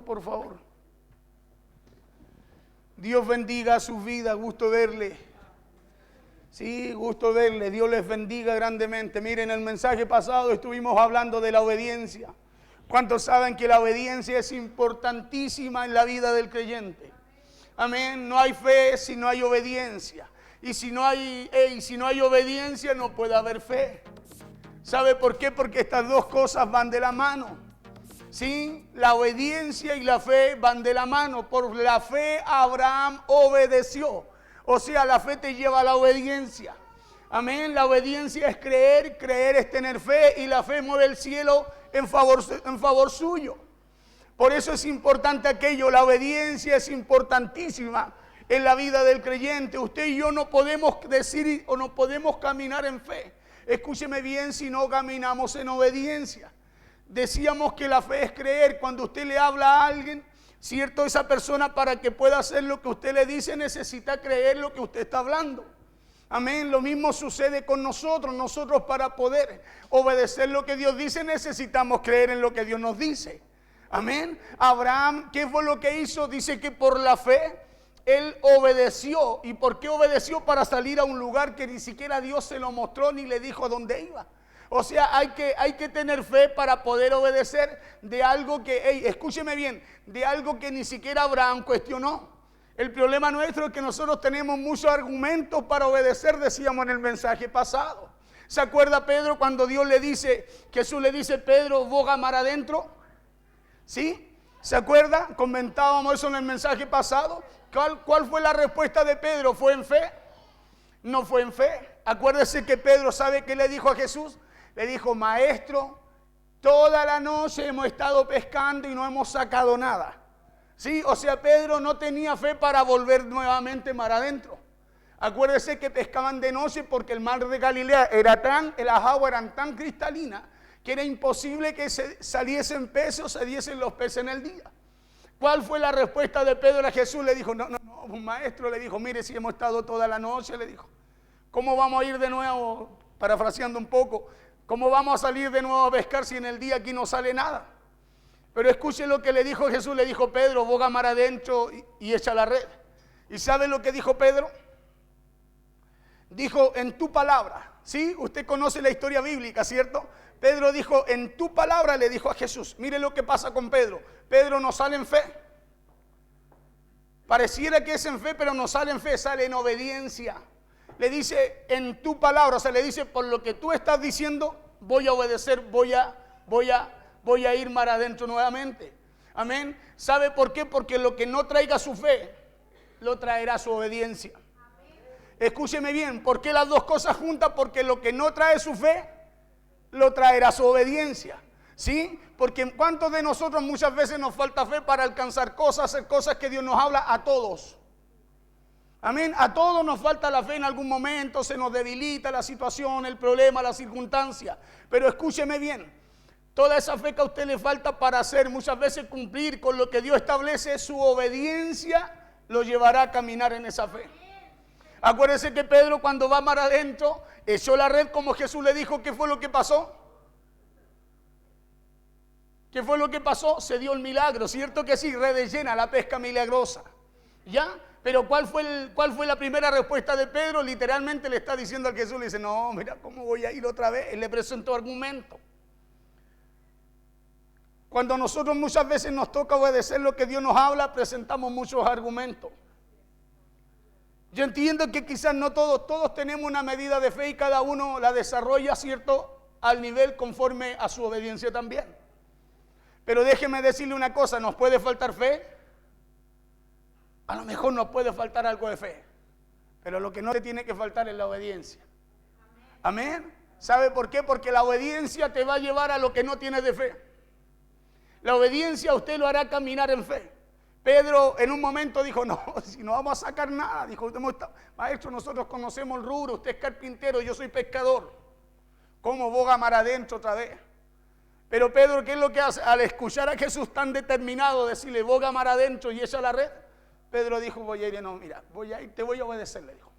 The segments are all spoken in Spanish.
pasando, por favor. Dios bendiga su vida, gusto verle. Sí, gusto verle, Dios les bendiga grandemente. Miren, el mensaje pasado estuvimos hablando de la obediencia. ¿Cuántos saben que la obediencia es importantísima en la vida del creyente? Amén, no hay fe si no hay obediencia. Y si no hay obediencia no puede haber fe. ¿Sabe por qué? Porque estas dos cosas van de la mano. ¿Sí? La obediencia y la fe van de la mano. Por la fe Abraham obedeció. O sea, la fe te lleva a la obediencia. Amén. La obediencia es creer, creer es tener fe y la fe mueve el cielo en favor suyo. Por eso es importante aquello, la obediencia es importantísima en la vida del creyente. Usted y yo no podemos decir o no podemos caminar en fe. Escúcheme bien, si no caminamos en obediencia. Decíamos que la fe es creer. Cuando usted le habla a alguien, cierto, esa persona para que pueda hacer lo que usted le dice necesita creer lo que usted está hablando. Amén, lo mismo sucede con nosotros. Nosotros para poder obedecer lo que Dios dice necesitamos creer en lo que Dios nos dice. Amén. Abraham, ¿qué fue lo que hizo? Dice que por la fe él obedeció. ¿Y por qué obedeció? Para salir a un lugar que ni siquiera Dios se lo mostró ni le dijo a dónde iba. O sea, hay que tener fe para poder obedecer de algo que, escúcheme bien, de algo que ni siquiera Abraham cuestionó. El problema nuestro es que nosotros tenemos muchos argumentos para obedecer, decíamos en el mensaje pasado. ¿Se acuerda Pedro cuando Jesús le dice, Pedro, boga mar adentro? ¿Sí? ¿Se acuerda? Comentábamos eso en el mensaje pasado. ¿Cuál fue la respuesta de Pedro? ¿Fue en fe? No fue en fe. Acuérdese que Pedro, ¿sabe qué le dijo a Jesús? Le dijo, maestro, toda la noche hemos estado pescando y no hemos sacado nada. Sí, o sea, Pedro no tenía fe para volver nuevamente mar adentro. Acuérdese que pescaban de noche porque el mar de Galilea las aguas eran tan cristalinas que era imposible que saliesen peces o se diesen los peces en el día. ¿Cuál fue la respuesta de Pedro a Jesús? Le dijo, no, un maestro le dijo, mire, si hemos estado toda la noche, le dijo, ¿cómo vamos a ir de nuevo, parafraseando un poco, cómo vamos a salir de nuevo a pescar si en el día aquí no sale nada? Pero escuche lo que le dijo Jesús, le dijo, Pedro, boga mar adentro y echa la red. ¿Y sabe lo que dijo Pedro? Dijo, en tu palabra, ¿sí? Usted conoce la historia bíblica, ¿cierto? Pedro dijo, en tu palabra, le dijo a Jesús. Mire lo que pasa con Pedro. Pedro no sale en fe. Pareciera que es en fe, pero no sale en fe, sale en obediencia. Le dice, en tu palabra, o sea, le dice, por lo que tú estás diciendo, voy a obedecer, voy a ir mar adentro nuevamente. Amén. ¿Sabe por qué? Porque lo que no traiga su fe, lo traerá su obediencia. Escúcheme bien, ¿por qué las dos cosas juntas? Porque lo que no trae su fe, lo traerá su obediencia. ¿Sí? Porque ¿cuántos de nosotros muchas veces nos falta fe para alcanzar cosas, hacer cosas que Dios nos habla? A todos. Amén. A todos nos falta la fe en algún momento, se nos debilita la situación, el problema, la circunstancia. Pero escúcheme bien, toda esa fe que a usted le falta para hacer muchas veces cumplir con lo que Dios establece, su obediencia lo llevará a caminar en esa fe. Acuérdese que Pedro cuando va mar adentro echó la red como Jesús le dijo. ¿Qué fue lo que pasó? ¿Qué fue lo que pasó? Se dio el milagro, ¿cierto que sí? Redes llena, la pesca milagrosa. ¿Ya? Pero ¿cuál fue la primera respuesta de Pedro? Literalmente le está diciendo a Jesús, le dice, no, mira, ¿cómo voy a ir otra vez? Él le presentó argumentos. Cuando nosotros muchas veces nos toca obedecer lo que Dios nos habla, presentamos muchos argumentos. Yo entiendo que quizás no todos tenemos una medida de fe y cada uno la desarrolla, ¿cierto?, al nivel conforme a su obediencia también. Pero déjeme decirle una cosa, ¿nos puede faltar fe? A lo mejor nos puede faltar algo de fe, pero lo que no te tiene que faltar es la obediencia. Amén. ¿Sabe por qué? Porque la obediencia te va a llevar a lo que no tienes de fe. La obediencia a usted lo hará caminar en fe. Pedro en un momento dijo, no, si no vamos a sacar nada. Dijo, maestro, nosotros conocemos el rubro, usted es carpintero, yo soy pescador. ¿Cómo boga mar adentro otra vez? Pero Pedro, ¿qué es lo que hace? Al escuchar a Jesús tan determinado, decirle, boga mar adentro y echa la red, Pedro dijo, voy a ir, no, mira, voy a ir, te voy a obedecer, le dijo.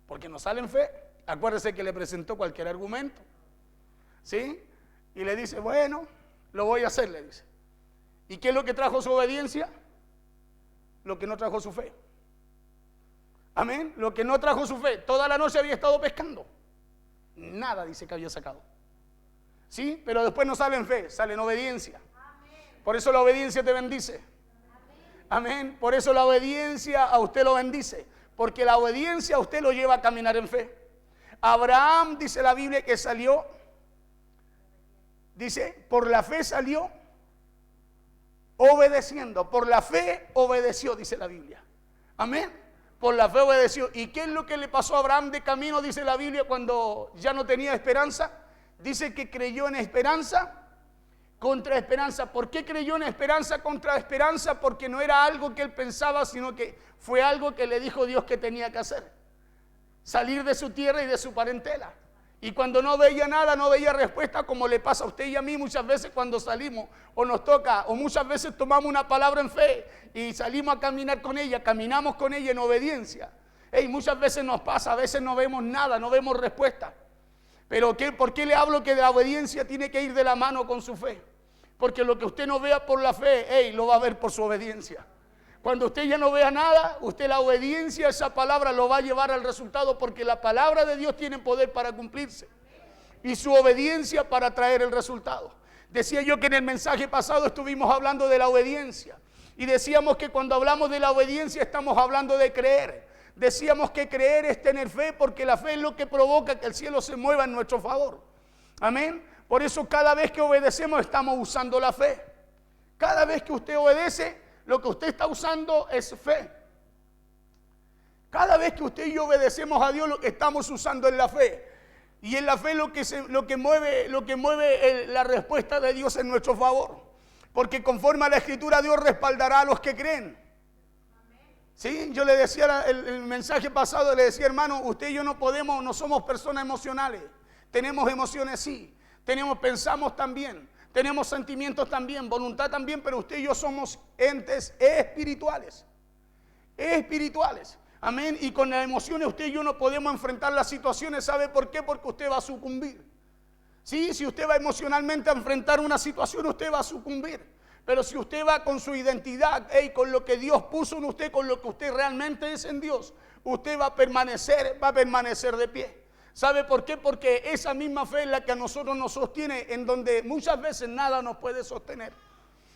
Porque no sale en fe. Acuérdese que le presentó cualquier argumento. ¿Sí? Y le dice, bueno, lo voy a hacer, le dice. ¿Y qué es lo que trajo su obediencia? Lo que no trajo su fe. Amén. Lo que no trajo su fe. Toda la noche había estado pescando. Nada dice que había sacado. Sí, pero después no sale en fe, sale en obediencia. Por eso la obediencia te bendice. Amén. Por eso la obediencia a usted lo bendice. Porque la obediencia a usted lo lleva a caminar en fe. Abraham, dice la Biblia, que salió, dice, por la fe salió obedeciendo. Por la fe obedeció, dice la Biblia. Amén. Por la fe obedeció. ¿Y qué es lo que le pasó a Abraham de camino, dice la Biblia, cuando ya no tenía esperanza? Dice que creyó en esperanza contra esperanza. ¿Por qué creyó en esperanza contra esperanza? Porque no era algo que él pensaba, sino que fue algo que le dijo Dios que tenía que hacer. Salir de su tierra y de su parentela. Y cuando no veía nada, no veía respuesta, como le pasa a usted y a mí muchas veces cuando salimos o nos toca, o muchas veces tomamos una palabra en fe y salimos a caminar con ella, caminamos con ella en obediencia. Muchas veces nos pasa, a veces no vemos nada, no vemos respuesta. Pero ¿por qué le hablo que la obediencia tiene que ir de la mano con su fe? Porque lo que usted no vea por la fe, lo va a ver por su obediencia. Cuando usted ya no vea nada, usted la obediencia a esa palabra lo va a llevar al resultado, porque la palabra de Dios tiene poder para cumplirse y su obediencia para traer el resultado. Decía yo que en el mensaje pasado estuvimos hablando de la obediencia y decíamos que cuando hablamos de la obediencia estamos hablando de creer. Decíamos que creer es tener fe, porque la fe es lo que provoca que el cielo se mueva en nuestro favor. Amén. Por eso cada vez que obedecemos estamos usando la fe. Cada vez que usted obedece, lo que usted está usando es fe. Cada vez que usted y yo obedecemos a Dios, lo que estamos usando es la fe. Y en la fe lo que mueve la respuesta de Dios en nuestro favor. Porque conforme a la Escritura, Dios respaldará a los que creen. Sí, yo le decía el mensaje pasado, le decía, hermano, usted y yo no somos personas emocionales. Tenemos emociones, sí. Pensamos también. Tenemos sentimientos también, voluntad también, pero usted y yo somos entes espirituales. Espirituales. Amén. Y con las emociones usted y yo no podemos enfrentar las situaciones. ¿Sabe por qué? Porque usted va a sucumbir. Sí, si usted va emocionalmente a enfrentar una situación, usted va a sucumbir. Pero si usted va con su identidad, con lo que Dios puso en usted, con lo que usted realmente es en Dios, usted va a permanecer de pie. ¿Sabe por qué? Porque esa misma fe es la que a nosotros nos sostiene, en donde muchas veces nada nos puede sostener.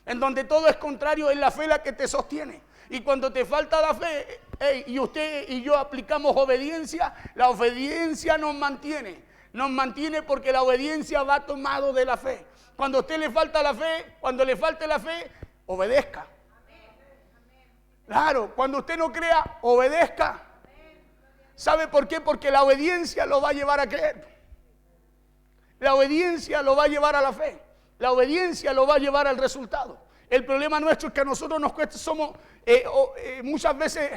En donde todo es contrario, es la fe la que te sostiene. Y cuando te falta la fe, y usted y yo aplicamos obediencia, la obediencia nos mantiene. Nos mantiene porque la obediencia va tomado de la fe. Cuando a usted le falta la fe, cuando le falte la fe, obedezca. Claro, cuando usted no crea, obedezca. ¿Sabe por qué? Porque la obediencia lo va a llevar a creer. La obediencia lo va a llevar a la fe. La obediencia lo va a llevar al resultado. El problema nuestro es que a nosotros nos cuesta, muchas veces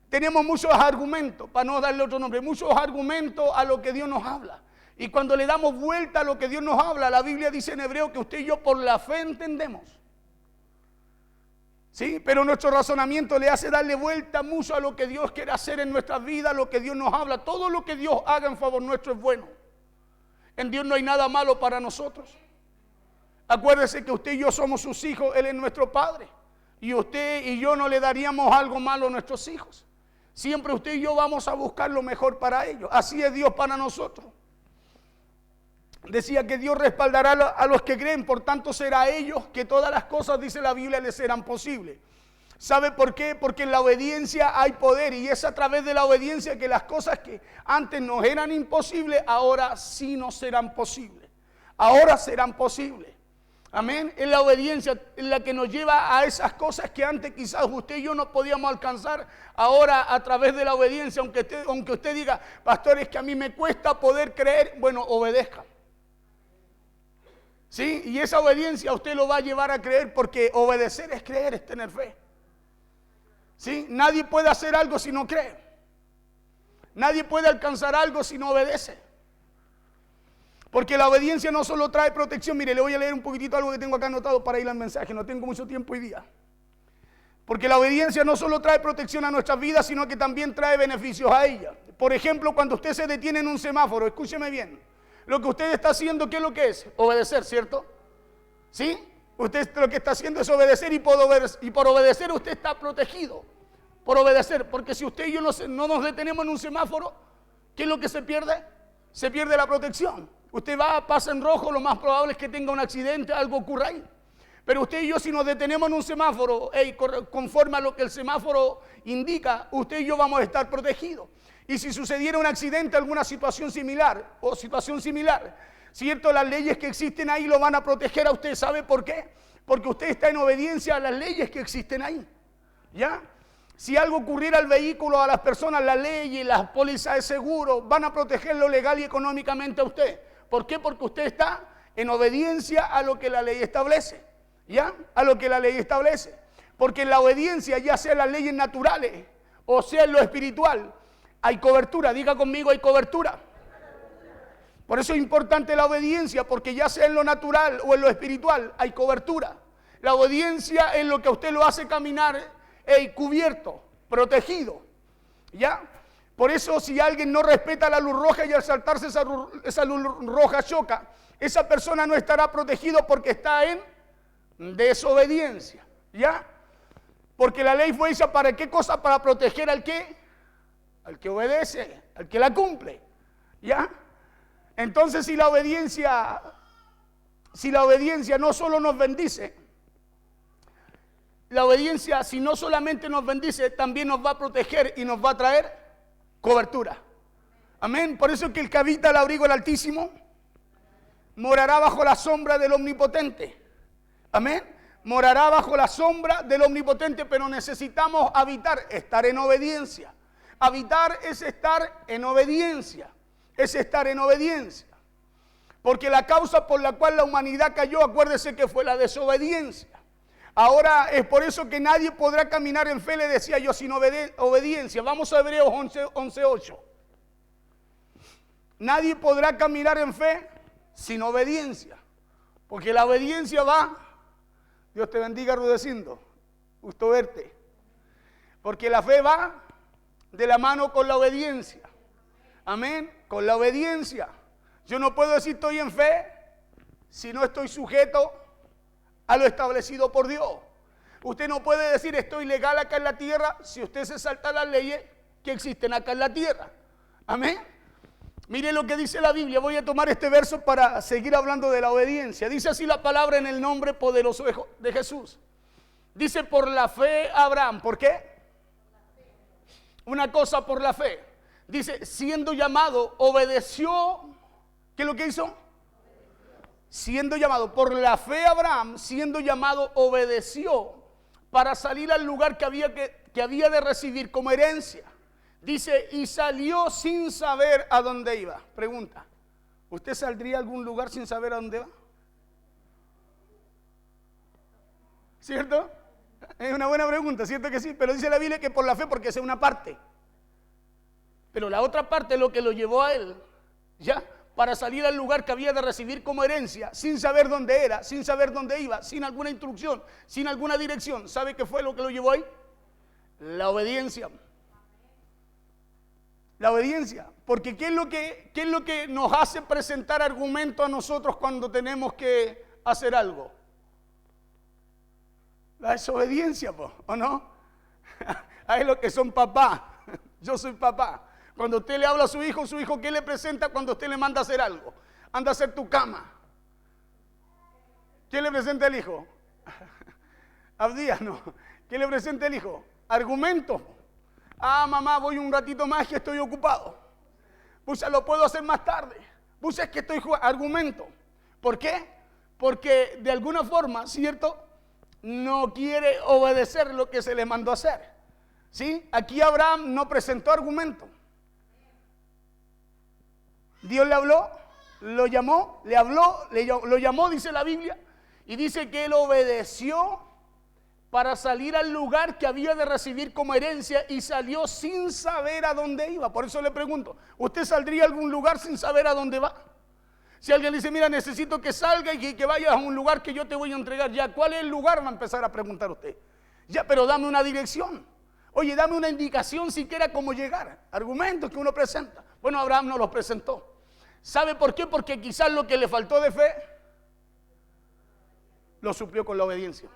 tenemos muchos argumentos, para no darle otro nombre, muchos argumentos a lo que Dios nos habla. Y cuando le damos vuelta a lo que Dios nos habla, la Biblia dice en Hebreo que usted y yo por la fe entendemos. Sí, pero nuestro razonamiento le hace darle vuelta mucho a lo que Dios quiere hacer en nuestras vidas, lo que Dios nos habla. Todo lo que Dios haga en favor nuestro es bueno. En Dios no hay nada malo para nosotros. Acuérdese que usted y yo somos sus hijos, Él es nuestro Padre. Y usted y yo no le daríamos algo malo a nuestros hijos. Siempre usted y yo vamos a buscar lo mejor para ellos. Así es Dios para nosotros. Decía que Dios respaldará a los que creen, por tanto será a ellos que todas las cosas, dice la Biblia, les serán posibles. ¿Sabe por qué? Porque en la obediencia hay poder, y es a través de la obediencia que las cosas que antes nos eran imposibles, ahora sí nos serán posibles. Ahora serán posibles. Amén. Es la obediencia la que nos lleva a esas cosas que antes quizás usted y yo no podíamos alcanzar. Ahora a través de la obediencia, aunque usted diga, pastor, es que a mí me cuesta poder creer, bueno, obedezca. Sí, y esa obediencia usted lo va a llevar a creer, porque obedecer es creer, es tener fe. Sí, nadie puede hacer algo si no cree. Nadie puede alcanzar algo si no obedece. Porque la obediencia no solo trae protección. Mire, le voy a leer un poquitito algo que tengo acá anotado para ir al mensaje. No tengo mucho tiempo hoy día. Porque la obediencia no solo trae protección a nuestras vidas, sino que también trae beneficios a ella. Por ejemplo, cuando usted se detiene en un semáforo, escúcheme bien. Lo que usted está haciendo, ¿qué es lo que es? Obedecer, ¿cierto? ¿Sí? Usted lo que está haciendo es obedecer y por obedecer usted está protegido. Por obedecer, porque si usted y yo no nos detenemos en un semáforo, ¿qué es lo que se pierde? Se pierde la protección. Usted pasa en rojo, lo más probable es que tenga un accidente, algo ocurra ahí. Pero usted y yo, si nos detenemos en un semáforo, conforme a lo que el semáforo indica, usted y yo vamos a estar protegidos. Y si sucediera un accidente, alguna situación similar, ¿cierto? Las leyes que existen ahí lo van a proteger a usted. ¿Sabe por qué? Porque usted está en obediencia a las leyes que existen ahí. ¿Ya? Si algo ocurriera al vehículo, a las personas, las leyes, las pólizas de seguro van a protegerlo legal y económicamente a usted. ¿Por qué? Porque usted está en obediencia a lo que la ley establece. ¿Ya? A lo que la ley establece. Porque en la obediencia, ya sea en las leyes naturales o sea en lo espiritual, hay cobertura. Diga conmigo, hay cobertura. Por eso es importante la obediencia, porque ya sea en lo natural o en lo espiritual, hay cobertura. La obediencia es lo que a usted lo hace caminar cubierto, protegido. ¿Ya? Por eso si alguien no respeta la luz roja y al saltarse esa luz roja choca, esa persona no estará protegido porque está en desobediencia. ¿Ya? Porque la ley fue hecha ¿para qué cosa? Para proteger al que obedece, al que la cumple. ¿Ya? Entonces si la obediencia no solo nos bendice, la obediencia, si no solamente nos bendice, también nos va a proteger y nos va a traer cobertura. Amén. Por eso es que el que habita al abrigo del Altísimo morará bajo la sombra del Omnipotente. Amén. Morará bajo la sombra del Omnipotente, pero necesitamos estar en obediencia. Habitar es estar en obediencia. Es estar en obediencia. Porque la causa por la cual la humanidad cayó, acuérdese que fue la desobediencia. Ahora es por eso que nadie podrá caminar en fe, le decía yo, sin obediencia. Vamos a Hebreos 11:8. Nadie podrá caminar en fe sin obediencia. Porque la obediencia va, Dios te bendiga Rudecindo, gusto verte. Porque la fe va de la mano con la obediencia. Amén, con la obediencia. Yo no puedo decir estoy en fe si no estoy sujeto a lo establecido por Dios. Usted no puede decir estoy legal acá en la tierra si usted se salta las leyes que existen acá en la tierra. Amén. Mire lo que dice la Biblia. Voy a tomar este verso para seguir hablando de la obediencia. Dice así la palabra en el nombre poderoso de Jesús. Dice por la fe Abraham. ¿Por qué? Una cosa por la fe. Dice siendo llamado obedeció. ¿Qué es lo que hizo? Siendo llamado, por la fe Abraham, siendo llamado, obedeció para salir al lugar que había de recibir como herencia. Dice, y salió sin saber a dónde iba. Pregunta, ¿usted saldría a algún lugar sin saber a dónde va? ¿Cierto? Es una buena pregunta, ¿cierto que sí? Pero dice la Biblia que por la fe, porque esa es una parte. Pero la otra parte es lo que lo llevó a él, ¿ya? Para salir al lugar que había de recibir como herencia, sin saber dónde era, sin saber dónde iba, sin alguna instrucción, sin alguna dirección. ¿Sabe qué fue lo que lo llevó ahí? La obediencia. La obediencia. Porque ¿qué es lo que nos hace presentar argumentos a nosotros cuando tenemos que hacer algo? La desobediencia, ¿o no? Hay los que son papá. Yo soy papá. Cuando usted le habla a su hijo, ¿qué le presenta cuando usted le manda a hacer algo? Anda a hacer tu cama. ¿Qué le presenta el hijo? Abdías, no. ¿Qué le presenta el hijo? Argumentos. Ah, mamá, voy un ratito más que estoy ocupado. Pues lo puedo hacer más tarde. Pues es que estoy jugando. Argumento. ¿Por qué? Porque de alguna forma, ¿cierto? No quiere obedecer lo que se le mandó a hacer. ¿Sí? Aquí Abraham no presentó argumento. Dios le habló, lo llamó, le habló, lo llamó, dice la Biblia, y dice que él obedeció para salir al lugar que había de recibir como herencia y salió sin saber a dónde iba. Por eso le pregunto, ¿usted saldría a algún lugar sin saber a dónde va? Si alguien dice, mira, necesito que salga y que vayas a un lugar que yo te voy a entregar, ya, ¿cuál es el lugar? Va a empezar a preguntar usted. Ya, pero dame una dirección. Oye, dame una indicación siquiera cómo llegar. Argumentos que uno presenta. Bueno, Abraham no los presentó. ¿Sabe por qué? Porque quizás lo que le faltó de fe Lo suplió con la obediencia.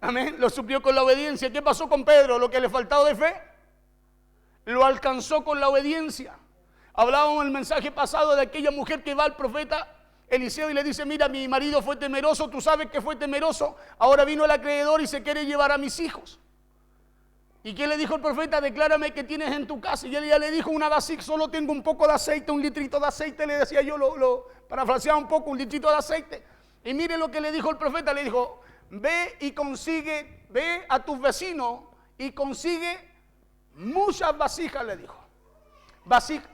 Amén. Lo suplió con la obediencia. ¿Qué pasó con Pedro? Lo que le faltaba de fe, lo alcanzó con la obediencia. Hablábamos en el mensaje pasado de aquella mujer que va al profeta Eliseo y le dice: mira, mi marido fue temeroso, tú sabes que fue temeroso, ahora vino el acreedor y se quiere llevar a mis hijos. ¿Y qué le dijo el profeta? Declárame qué tienes en tu casa. Y él ya le dijo: una vasija, solo tengo un poco de aceite, un litrito de aceite, le decía yo, lo parafraseaba un poco, un litrito de aceite. Y mire lo que le dijo el profeta, le dijo: ve y consigue, ve a tus vecinos y consigue muchas vasijas, le dijo. Vasijas.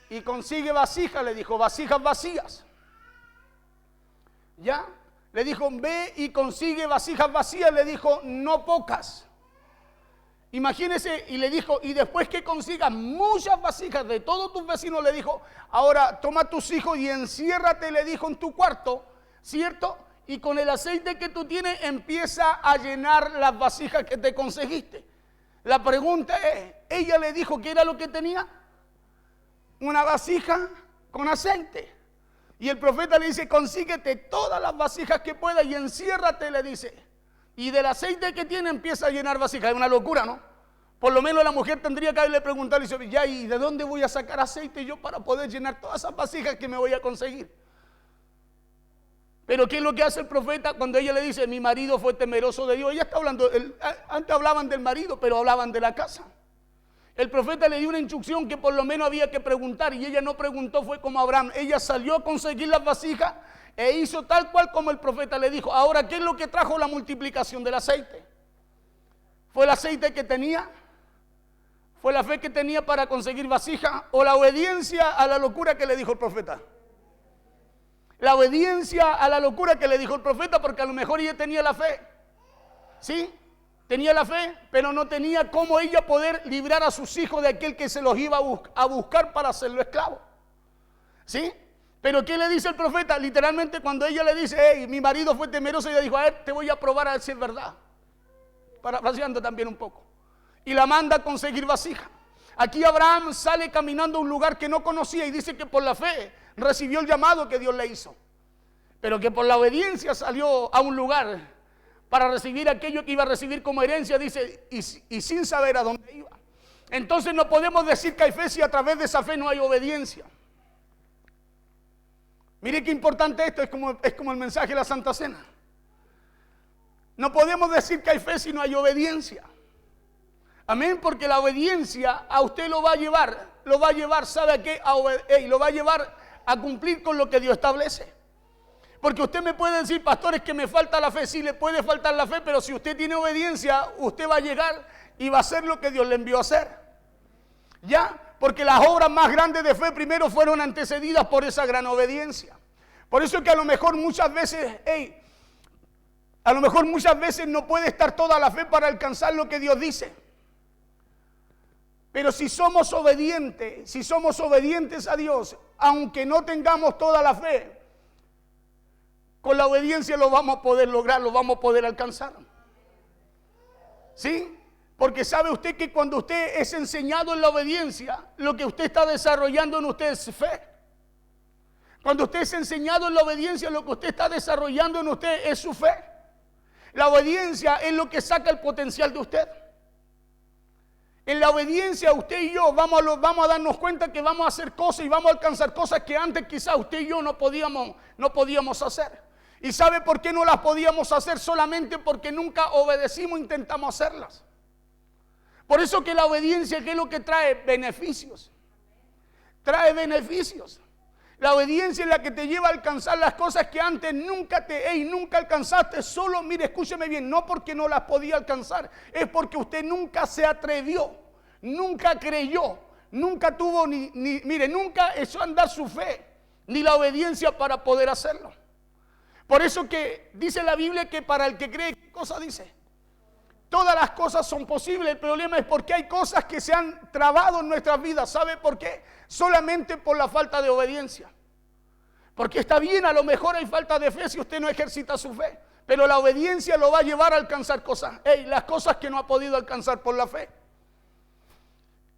Y consigue vasijas, le dijo, vasijas vacías. ¿Ya? Le dijo: ve y consigue vasijas vacías, le dijo, no pocas. Imagínese, y le dijo: y después que consigas muchas vasijas de todos tus vecinos, le dijo, ahora toma a tus hijos y enciérrate, le dijo, en tu cuarto, ¿cierto? Y con el aceite que tú tienes empieza a llenar las vasijas que te conseguiste. La pregunta es, ella le dijo que era lo que tenía, una vasija con aceite. Y el profeta le dice: consíguete todas las vasijas que puedas y enciérrate, le dice. Y del aceite que tiene empieza a llenar vasijas. Es una locura, ¿no? Por lo menos la mujer tendría que haberle preguntado y dice: ya, ¿y de dónde voy a sacar aceite yo para poder llenar todas esas vasijas que me voy a conseguir? Pero ¿qué es lo que hace el profeta cuando ella le dice: mi marido fue temeroso de Dios? Ella está hablando, antes hablaban del marido, pero hablaban de la casa. El profeta le dio una instrucción que por lo menos había que preguntar, y ella no preguntó, fue como Abraham. Ella salió a conseguir las vasijas e hizo tal cual como el profeta le dijo. Ahora, ¿qué es lo que trajo la multiplicación del aceite? ¿Fue el aceite que tenía? ¿Fue la fe que tenía para conseguir vasijas? ¿O la obediencia a la locura que le dijo el profeta? La obediencia a la locura que le dijo el profeta, porque a lo mejor ella tenía la fe. ¿Sí? Tenía la fe, pero no tenía cómo ella poder librar a sus hijos de aquel que se los iba a buscar para hacerlo esclavo. ¿Sí? Pero ¿qué le dice el profeta? Literalmente cuando ella le dice: hey, mi marido fue temeroso, ella dijo: a ver, te voy a probar a ver si es verdad. Parafraseando también un poco. Y la manda a conseguir vasija. Aquí Abraham sale caminando a un lugar que no conocía y dice que por la fe recibió el llamado que Dios le hizo. Pero que por la obediencia salió a un lugar para recibir aquello que iba a recibir como herencia, dice, y sin saber a dónde iba. Entonces no podemos decir que hay fe si a través de esa fe no hay obediencia. Mire qué importante esto, es como el mensaje de la Santa Cena. No podemos decir que hay fe si no hay obediencia. Amén, porque la obediencia a usted lo va a llevar, ¿sabe a qué? Lo va a llevar a cumplir con lo que Dios establece. Porque usted me puede decir: pastores, que me falta la fe. Sí, le puede faltar la fe, pero si usted tiene obediencia, usted va a llegar y va a hacer lo que Dios le envió a hacer. ¿Ya? Porque las obras más grandes de fe primero fueron antecedidas por esa gran obediencia. Por eso es que a lo mejor muchas veces, no puede estar toda la fe para alcanzar lo que Dios dice. Pero si somos obedientes a Dios, aunque no tengamos toda la fe, con la obediencia lo vamos a poder lograr, lo vamos a poder alcanzar. ¿Sí? Porque sabe usted que cuando usted es enseñado en la obediencia, lo que usted está desarrollando en usted es fe. Cuando usted es enseñado en la obediencia, lo que usted está desarrollando en usted es su fe. La obediencia es lo que saca el potencial de usted. En la obediencia usted y yo vamos a darnos cuenta que vamos a hacer cosas y vamos a alcanzar cosas que antes quizás usted y yo no podíamos hacer. ¿Y sabe por qué no las podíamos hacer? Solamente porque nunca obedecimos, intentamos hacerlas. Por eso que la obediencia, ¿qué es lo que trae? Beneficios. Trae beneficios. La obediencia es la que te lleva a alcanzar las cosas que antes nunca alcanzaste. Solo, mire, escúcheme bien, no porque no las podía alcanzar, es porque usted nunca se atrevió, nunca creyó, nunca tuvo nunca echó a andar su fe, ni la obediencia para poder hacerlo. Por eso que dice la Biblia que para el que cree, ¿qué cosa dice? Todas las cosas son posibles. El problema es porque hay cosas que se han trabado en nuestras vidas. ¿Sabe por qué? Solamente por la falta de obediencia. Porque está bien, a lo mejor hay falta de fe si usted no ejercita su fe, pero la obediencia lo va a llevar a alcanzar cosas. Las cosas que no ha podido alcanzar por la fe.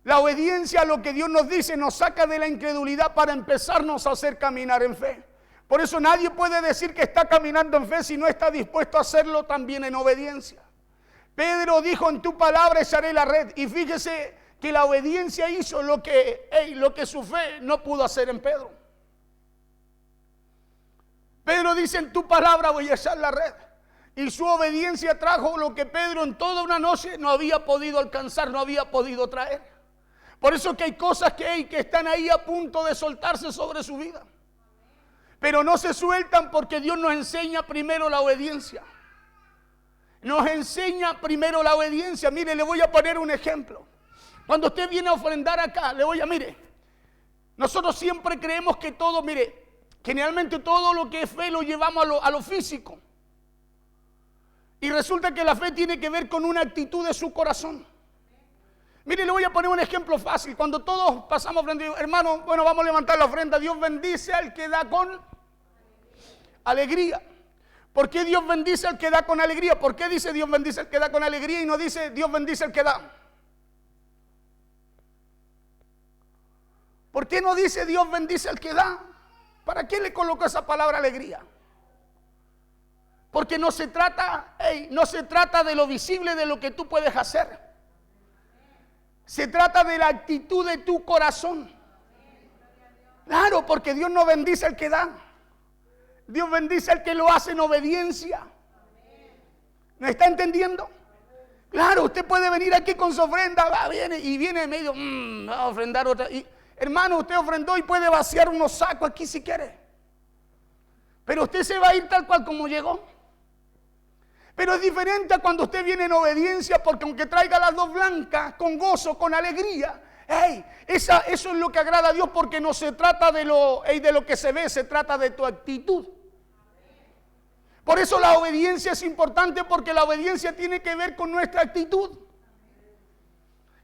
La obediencia a lo que Dios nos dice nos saca de la incredulidad para empezarnos a hacer caminar en fe. Por eso nadie puede decir que está caminando en fe si no está dispuesto a hacerlo también en obediencia. Pedro dijo, en tu palabra echaré la red. Y fíjese que la obediencia hizo lo que su fe no pudo hacer en Pedro. Pedro dice, en tu palabra voy a echar la red. Y su obediencia trajo lo que Pedro en toda una noche no había podido alcanzar, no había podido traer. Por eso que hay cosas que están ahí a punto de soltarse sobre su vida. Pero no se sueltan porque Dios nos enseña primero la obediencia. Nos enseña primero la obediencia. Mire, le voy a poner un ejemplo. Cuando usted viene a ofrendar acá, mire, nosotros siempre creemos que todo, mire, generalmente todo lo que es fe lo llevamos a lo físico. Y resulta que la fe tiene que ver con una actitud de su corazón. Mire, le voy a poner un ejemplo fácil. Cuando todos pasamos ofrenda, hermano, bueno, vamos a levantar la ofrenda. Dios bendice al que da con alegría. ¿Por qué Dios bendice al que da con alegría? ¿Por qué dice Dios bendice al que da con alegría y no dice Dios bendice al que da? ¿Por qué no dice Dios bendice al que da? ¿Para qué le colocó esa palabra alegría? Porque no se trata de lo visible, de lo que tú puedes hacer. Se trata de la actitud de tu corazón. Claro, porque Dios no bendice al que da. Dios bendice al que lo hace en obediencia. ¿Me está entendiendo? Claro, usted puede venir aquí con su ofrenda, viene medio, va a ofrendar otra. Y, hermano, usted ofrendó y puede vaciar unos sacos aquí si quiere. Pero usted se va a ir tal cual como llegó. Pero es diferente a cuando usted viene en obediencia, porque aunque traiga las dos blancas, con gozo, con alegría, eso es lo que agrada a Dios, porque no se trata de lo que se ve, se trata de tu actitud. Por eso la obediencia es importante, porque la obediencia tiene que ver con nuestra actitud.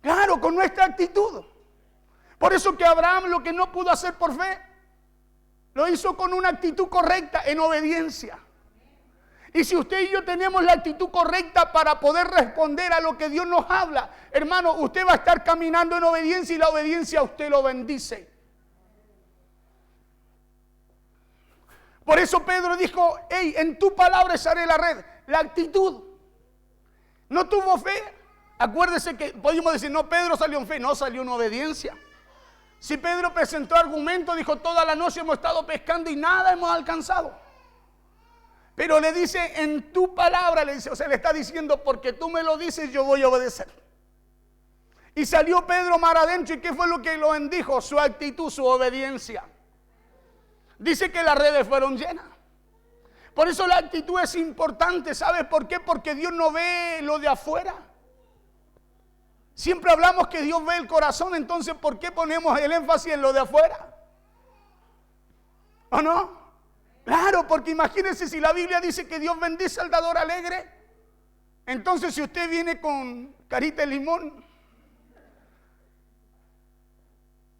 Claro, con nuestra actitud. Por eso que Abraham lo que no pudo hacer por fe, lo hizo con una actitud correcta, en obediencia. Y si usted y yo tenemos la actitud correcta para poder responder a lo que Dios nos habla, hermano, usted va a estar caminando en obediencia y la obediencia a usted lo bendice. Por eso Pedro dijo, en tu palabra echaré la red. La actitud. No tuvo fe. Acuérdese que podemos decir, no, Pedro salió en fe, no, salió en obediencia. Si Pedro presentó argumentos, dijo, toda la noche hemos estado pescando y nada hemos alcanzado. Pero le dice, en tu palabra, le dice, o sea, le está diciendo, porque tú me lo dices, yo voy a obedecer. Y salió Pedro mar adentro, ¿y qué fue lo que lo bendijo? Su actitud, su obediencia. Dice que las redes fueron llenas. Por eso la actitud es importante, ¿sabes por qué? Porque Dios no ve lo de afuera. Siempre hablamos que Dios ve el corazón, entonces ¿por qué ponemos el énfasis en lo de afuera? ¿O no? Claro, porque imagínense si la Biblia dice que Dios bendice al dador alegre. Entonces si usted viene con carita de limón,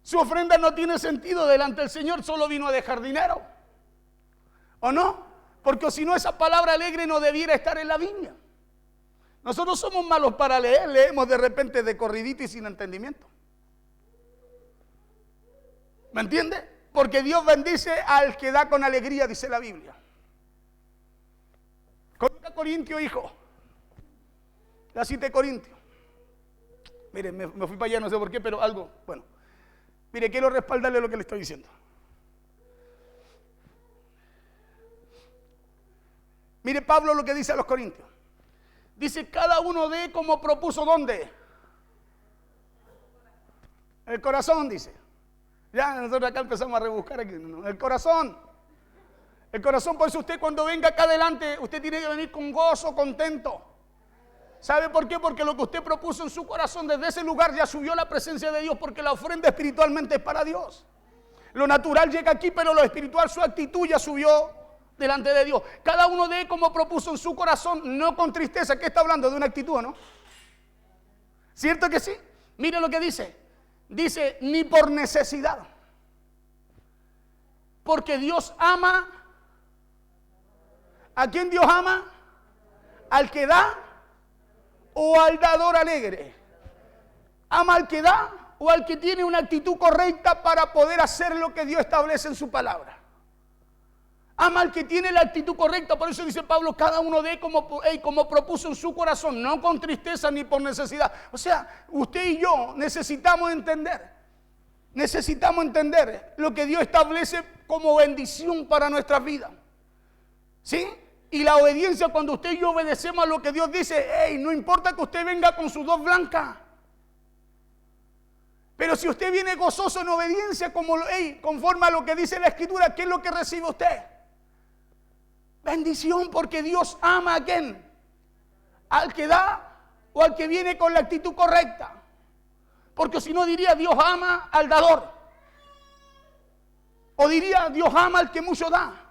su ofrenda no tiene sentido delante del Señor, solo vino a dejar dinero. ¿O no? Porque si no, esa palabra alegre no debiera estar en la Biblia. Nosotros somos malos para leer, leemos de repente de corridito y sin entendimiento. ¿Me entiende? Porque Dios bendice al que da con alegría, dice la Biblia. Coloca Corintio, hijo. La cita de Corintio. Mire, me fui para allá, no sé por qué, pero algo, bueno. Mire, quiero respaldarle lo que le estoy diciendo. Mire Pablo lo que dice a los Corintios. Dice, cada uno dé como propuso, ¿dónde? El corazón, dice. Ya nosotros acá empezamos a rebuscar aquí. No, el corazón. El corazón, por eso usted cuando venga acá adelante, usted tiene que venir con gozo, contento. ¿Sabe por qué? Porque lo que usted propuso en su corazón, desde ese lugar ya subió la presencia de Dios, porque la ofrenda espiritualmente es para Dios. Lo natural llega aquí, pero lo espiritual, su actitud ya subió delante de Dios. Cada uno dé como propuso en su corazón, no con tristeza. ¿Qué está hablando? De una actitud, ¿no? ¿Cierto que sí? Mire lo que dice. Dice, ni por necesidad. Porque Dios ama. ¿A quién Dios ama? Al que da o al dador alegre. ¿Ama al que da o al que tiene una actitud correcta para poder hacer lo que Dios establece en su palabra? Ama al que tiene la actitud correcta. Por eso dice Pablo, cada uno dé como propuso en su corazón, no con tristeza ni por necesidad. O sea, usted y yo necesitamos entender lo que Dios establece como bendición para nuestras vidas. ¿Sí? Y la obediencia, cuando usted y yo obedecemos a lo que Dios dice, no importa que usted venga con sudor blanca. Pero si usted viene gozoso en obediencia, conforme a lo que dice la Escritura, ¿qué es lo que recibe usted? Bendición, porque Dios ama ¿a quién? Al que da o al que viene con la actitud correcta. Porque si no diría Dios ama al dador. O diría Dios ama al que mucho da.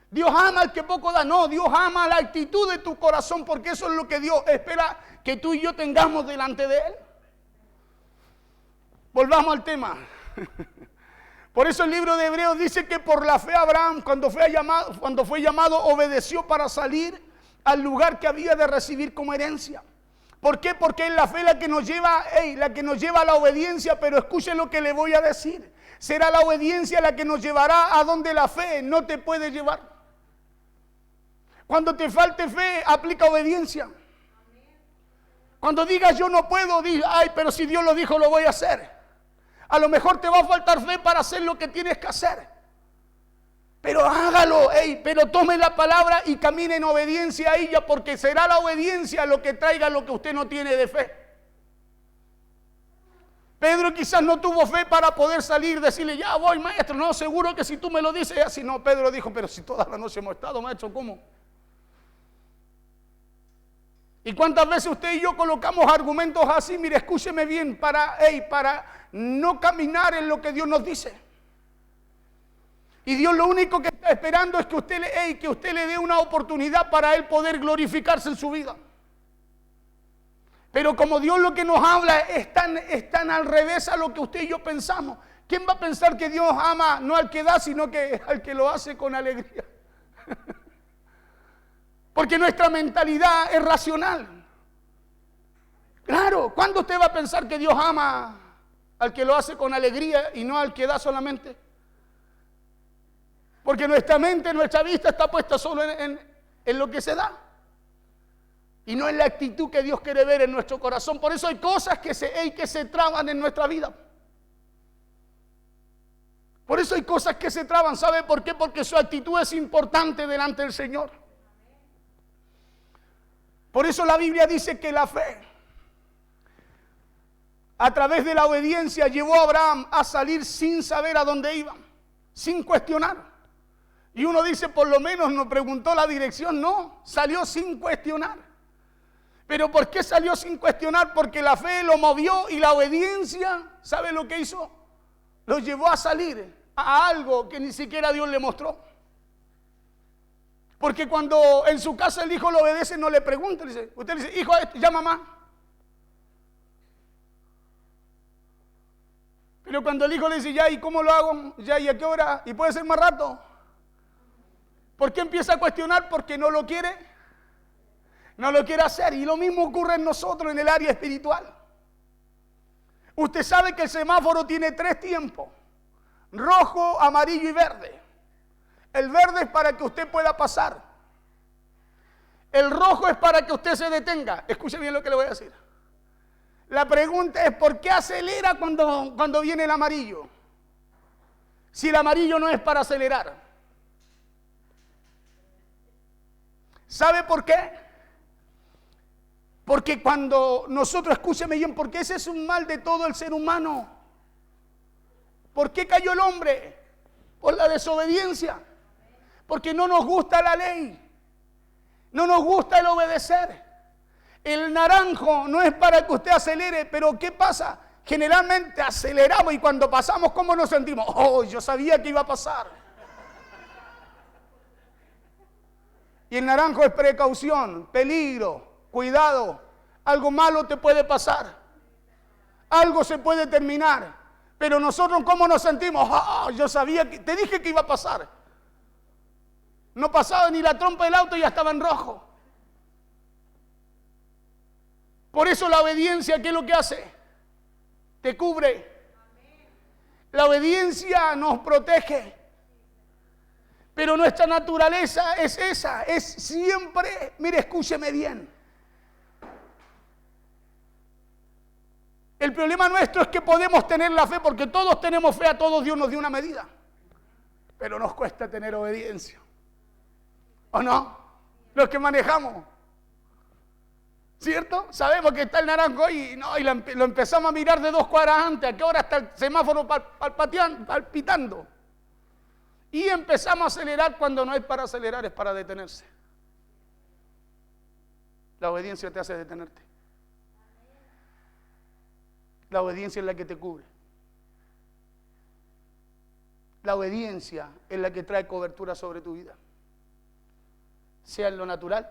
Dios ama al que poco da. No, Dios ama la actitud de tu corazón, porque eso es lo que Dios espera que tú y yo tengamos delante de Él. Volvamos al tema. Por eso el libro de Hebreos dice que por la fe Abraham, cuando fue llamado, obedeció para salir al lugar que había de recibir como herencia. ¿Por qué? Porque es la fe la que nos lleva a la obediencia. Pero escuchen lo que le voy a decir. Será la obediencia la que nos llevará a donde la fe no te puede llevar. Cuando te falte fe, aplica obediencia. Cuando digas yo no puedo, diga, pero si Dios lo dijo, lo voy a hacer. A lo mejor te va a faltar fe para hacer lo que tienes que hacer. Pero hágalo, pero tome la palabra y camine en obediencia a ella, porque será la obediencia lo que traiga lo que usted no tiene de fe. Pedro quizás no tuvo fe para poder salir, decirle, ya voy, maestro. No, seguro que si tú me lo dices así. No, Pedro dijo, pero si toda la noche hemos estado, maestro, ¿cómo? ¿Y cuántas veces usted y yo colocamos argumentos así? Mire, escúcheme bien, para no caminar en lo que Dios nos dice. Y Dios lo único que está esperando es que usted le dé una oportunidad para Él poder glorificarse en su vida. Pero como Dios lo que nos habla es tan al revés a lo que usted y yo pensamos. ¿Quién va a pensar que Dios ama no al que da, sino que al que lo hace con alegría? Porque nuestra mentalidad es racional. Claro, ¿cuándo usted va a pensar que Dios ama al que lo hace con alegría y no al que da solamente? Porque nuestra mente, nuestra vista está puesta solo en lo que se da. Y no en la actitud que Dios quiere ver en nuestro corazón. Por eso hay cosas que se traban en nuestra vida. Por eso hay cosas que se traban. ¿Sabe por qué? Porque su actitud es importante delante del Señor. Por eso la Biblia dice que la fe, a través de la obediencia, llevó a Abraham a salir sin saber a dónde iba, sin cuestionar. Y uno dice, por lo menos no preguntó la dirección. No, salió sin cuestionar. ¿Pero por qué salió sin cuestionar? Porque la fe lo movió y la obediencia, ¿sabe lo que hizo? Lo llevó a salir a algo que ni siquiera Dios le mostró. Porque cuando en su casa el hijo lo obedece, no le pregunta. Usted le dice, hijo, ya mamá. Pero cuando el hijo le dice, ya, ¿y cómo lo hago? Ya, ¿y a qué hora? ¿Y puede ser más rato? ¿Por qué empieza a cuestionar? Porque no lo quiere. No lo quiere hacer. Y lo mismo ocurre en nosotros en el área espiritual. Usted sabe que el semáforo tiene 3 tiempos. Rojo, amarillo y verde. El verde es para que usted pueda pasar. El rojo es para que usted se detenga. Escuche bien lo que le voy a decir. La pregunta es, ¿por qué acelera cuando viene el amarillo? Si el amarillo no es para acelerar. ¿Sabe por qué? Porque cuando nosotros, escúcheme bien, porque ese es un mal de todo el ser humano. ¿Por qué cayó el hombre? Por la desobediencia. Porque no nos gusta la ley. No nos gusta el obedecer. El naranjo no es para que usted acelere, pero ¿qué pasa? Generalmente aceleramos y cuando pasamos, ¿cómo nos sentimos? Oh, yo sabía que iba a pasar. Y el naranjo es precaución, peligro, cuidado. Algo malo te puede pasar. Algo se puede terminar. Pero nosotros, ¿cómo nos sentimos? Oh, yo sabía que, te dije que iba a pasar. No pasaba ni la trompa del auto y ya estaba en rojo. Por eso la obediencia, ¿qué es lo que hace? Te cubre. La obediencia nos protege. Pero nuestra naturaleza es esa, es siempre, mire, escúcheme bien. El problema nuestro es que podemos tener la fe, porque todos tenemos fe, a todos Dios nos dio una medida. Pero nos cuesta tener obediencia. ¿O no? Los que manejamos. ¿Cierto? Sabemos que está el naranjo y lo empezamos a mirar de 2 cuadras antes. ¿A qué hora está el semáforo palpitando? Y empezamos a acelerar cuando no es para acelerar, es para detenerse. La obediencia te hace detenerte. La obediencia es la que te cubre. La obediencia es la que trae cobertura sobre tu vida. Sea en lo natural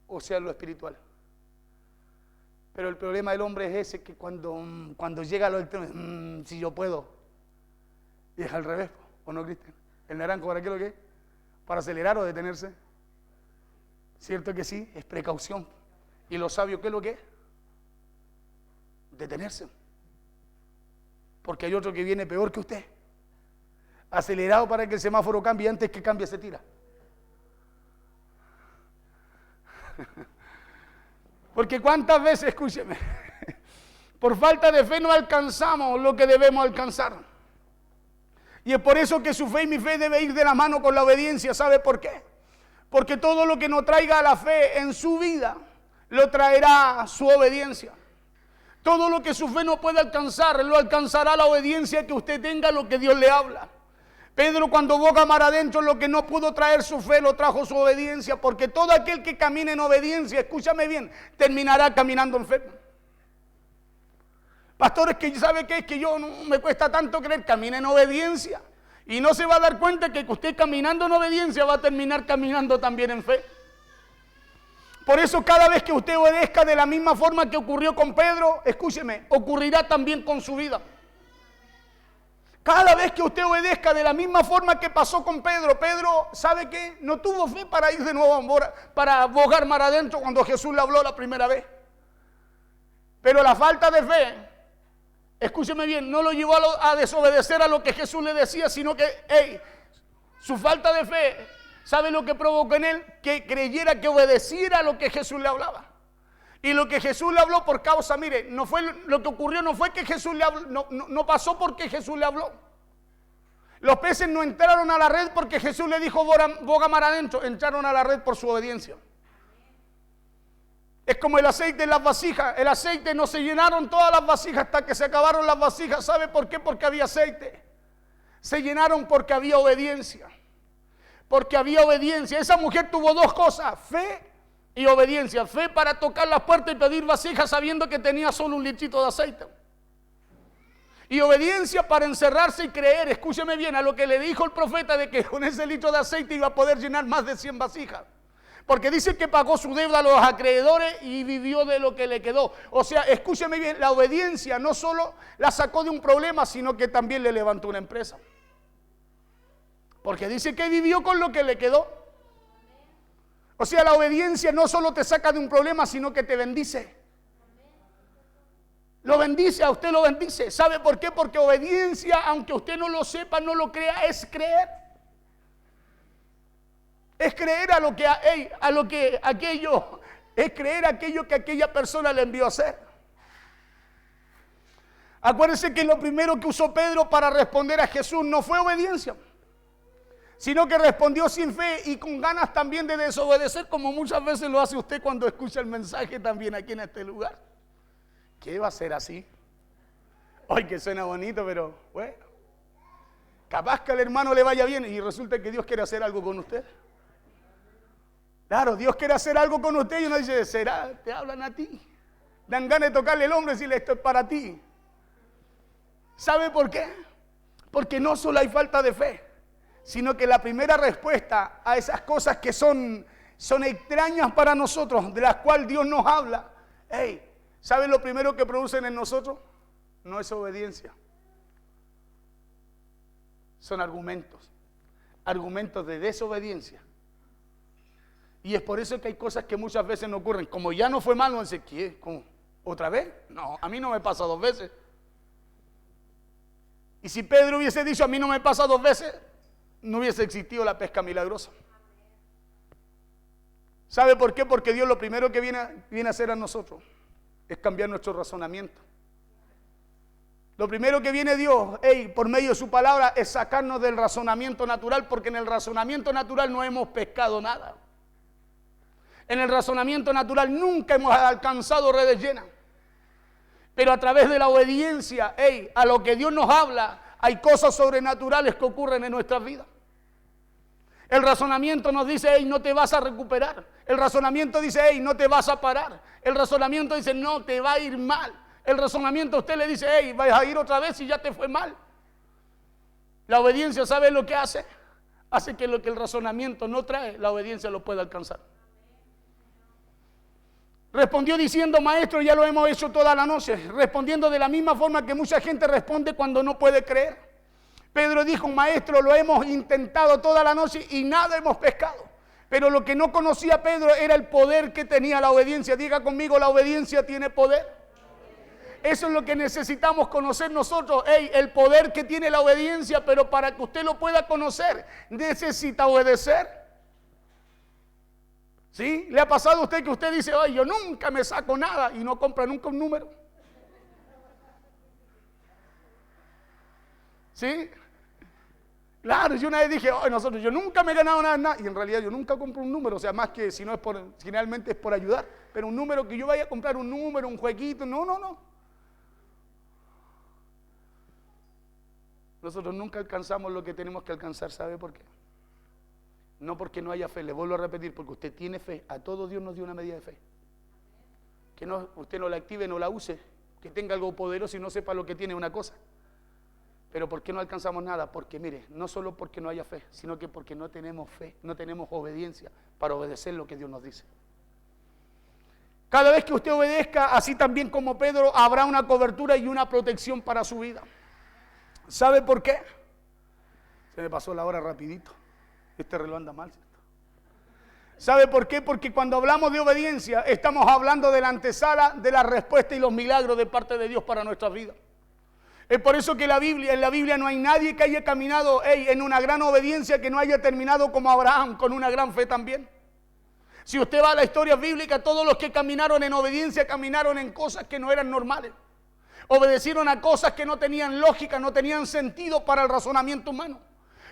o sea en lo espiritual. Pero el problema del hombre es ese, que cuando llega a lo extremo, si yo puedo, y es al revés, ¿o no, Cristian? ¿El naranjo para qué lo que es? ¿Para acelerar o detenerse? ¿Cierto que sí? Es precaución. ¿Y lo sabio qué es lo que es? Detenerse. Porque hay otro que viene peor que usted. Acelerado para que el semáforo cambie, antes que cambie se tira. Porque cuántas veces, escúcheme, por falta de fe no alcanzamos lo que debemos alcanzar. Y es por eso que su fe y mi fe debe ir de la mano con la obediencia. ¿Sabe por qué? Porque todo lo que no traiga la fe en su vida, lo traerá su obediencia. Todo lo que su fe no puede alcanzar, lo alcanzará la obediencia que usted tenga a lo que Dios le habla. Pedro, cuando boga mar adentro, lo que no pudo traer su fe, lo trajo su obediencia, porque todo aquel que camine en obediencia, escúchame bien, terminará caminando en fe. Pastores, que sabe qué es que yo no me cuesta tanto creer, camina en obediencia. Y no se va a dar cuenta que usted caminando en obediencia va a terminar caminando también en fe. Por eso cada vez que usted obedezca de la misma forma que ocurrió con Pedro, escúcheme, ocurrirá también con su vida. Cada vez que usted obedezca de la misma forma que pasó con Pedro, Pedro, ¿sabe qué? No tuvo fe para ir de nuevo para bogar mar adentro cuando Jesús le habló la primera vez. Pero la falta de fe, escúcheme bien, no lo llevó a desobedecer a lo que Jesús le decía, sino que, su falta de fe, ¿sabe lo que provocó en él? Que creyera, que obedeciera a lo que Jesús le hablaba. Y lo que Jesús le habló por causa, mire, no fue lo que ocurrió, no fue que Jesús le habló, no pasó porque Jesús le habló. Los peces no entraron a la red porque Jesús le dijo boga mar adentro, entraron a la red por su obediencia. Es como el aceite en las vasijas, el aceite no se llenaron todas las vasijas hasta que se acabaron las vasijas. ¿Sabe por qué? Porque había aceite. Se llenaron porque había obediencia. Porque había obediencia. Esa mujer tuvo 2 cosas, fe y obediencia. Fe para tocar las puertas y pedir vasijas sabiendo que tenía solo un litrito de aceite. Y obediencia para encerrarse y creer, escúcheme bien, a lo que le dijo el profeta de que con ese litro de aceite iba a poder llenar más de 100 vasijas. Porque dice que pagó su deuda a los acreedores y vivió de lo que le quedó. O sea, escúcheme bien, la obediencia no solo la sacó de un problema, sino que también le levantó una empresa. Porque dice que vivió con lo que le quedó. O sea, la obediencia no solo te saca de un problema, sino que te bendice. Lo bendice, a usted lo bendice. ¿Sabe por qué? Porque obediencia, aunque usted no lo sepa, no lo crea, es creer. Es creer es creer aquello que aquella persona le envió a hacer. Acuérdense que lo primero que usó Pedro para responder a Jesús no fue obediencia, sino que respondió sin fe y con ganas también de desobedecer, como muchas veces lo hace usted cuando escucha el mensaje también aquí en este lugar. ¿Qué va a ser así? Ay, que suena bonito, pero bueno, capaz que al hermano le vaya bien y resulta que Dios quiere hacer algo con usted. Claro, Dios quiere hacer algo con usted y uno dice, ¿será? Te hablan a ti. Dan ganas de tocarle el hombro y decirle, esto es para ti. ¿Sabe por qué? Porque no solo hay falta de fe, sino que la primera respuesta a esas cosas que son extrañas para nosotros, de las cuales Dios nos habla, ¿saben lo primero que producen en nosotros? No es obediencia. Son argumentos de desobediencia. Y es por eso que hay cosas que muchas veces no ocurren. Como ya no fue malo, dice, ¿qué? ¿Cómo? ¿Otra vez? No, a mí no me pasa 2 veces. Y si Pedro hubiese dicho, a mí no me pasa 2 veces, no hubiese existido la pesca milagrosa. ¿Sabe por qué? Porque Dios lo primero que viene a hacer a nosotros es cambiar nuestro razonamiento. Lo primero que viene Dios, por medio de su palabra, es sacarnos del razonamiento natural, porque en el razonamiento natural no hemos pescado nada. En el razonamiento natural nunca hemos alcanzado redes llenas. Pero a través de la obediencia, a lo que Dios nos habla, hay cosas sobrenaturales que ocurren en nuestras vidas. El razonamiento nos dice, no te vas a recuperar. El razonamiento dice, no te vas a parar. El razonamiento dice, no te va a ir mal. El razonamiento a usted le dice, vas a ir otra vez y ya te fue mal. La obediencia, ¿sabe lo que hace? Hace que lo que el razonamiento no trae, la obediencia lo pueda alcanzar. Respondió diciendo, maestro, ya lo hemos hecho toda la noche. Respondiendo de la misma forma que mucha gente responde cuando no puede creer. Pedro dijo, maestro, lo hemos intentado toda la noche y nada hemos pescado. Pero lo que no conocía Pedro era el poder que tenía la obediencia. Diga conmigo, la obediencia tiene poder. Eso es lo que necesitamos conocer nosotros, el poder que tiene la obediencia, pero para que usted lo pueda conocer, necesita obedecer. ¿Sí? ¿Le ha pasado a usted que usted dice, yo nunca me saco nada y no compra nunca un número? ¿Sí? Claro, yo una vez dije, yo nunca me he ganado nada, y en realidad yo nunca compro un número, o sea, más que si no es generalmente es por ayudar, pero un número que yo vaya a comprar un número, un jueguito, no. Nosotros nunca alcanzamos lo que tenemos que alcanzar, ¿sabe por qué? No porque no haya fe, le vuelvo a repetir, porque usted tiene fe, a todo Dios nos dio una medida de fe. Que usted no la active, no la use, que tenga algo poderoso y no sepa lo que tiene una cosa. Pero ¿por qué no alcanzamos nada? Porque mire, no solo porque no haya fe, sino que porque no tenemos fe, no tenemos obediencia para obedecer lo que Dios nos dice. Cada vez que usted obedezca, así también como Pedro, habrá una cobertura y una protección para su vida. ¿Sabe por qué? Se me pasó la hora rapidito. Este reloj anda mal, ¿cierto? ¿Sabe por qué? Porque cuando hablamos de obediencia, estamos hablando de la antesala de la respuesta y los milagros de parte de Dios para nuestras vidas. Es por eso que en la Biblia no hay nadie que haya caminado en una gran obediencia que no haya terminado como Abraham, con una gran fe también. Si usted va a la historia bíblica, todos los que caminaron en obediencia caminaron en cosas que no eran normales. Obedecieron a cosas que no tenían lógica, no tenían sentido para el razonamiento humano.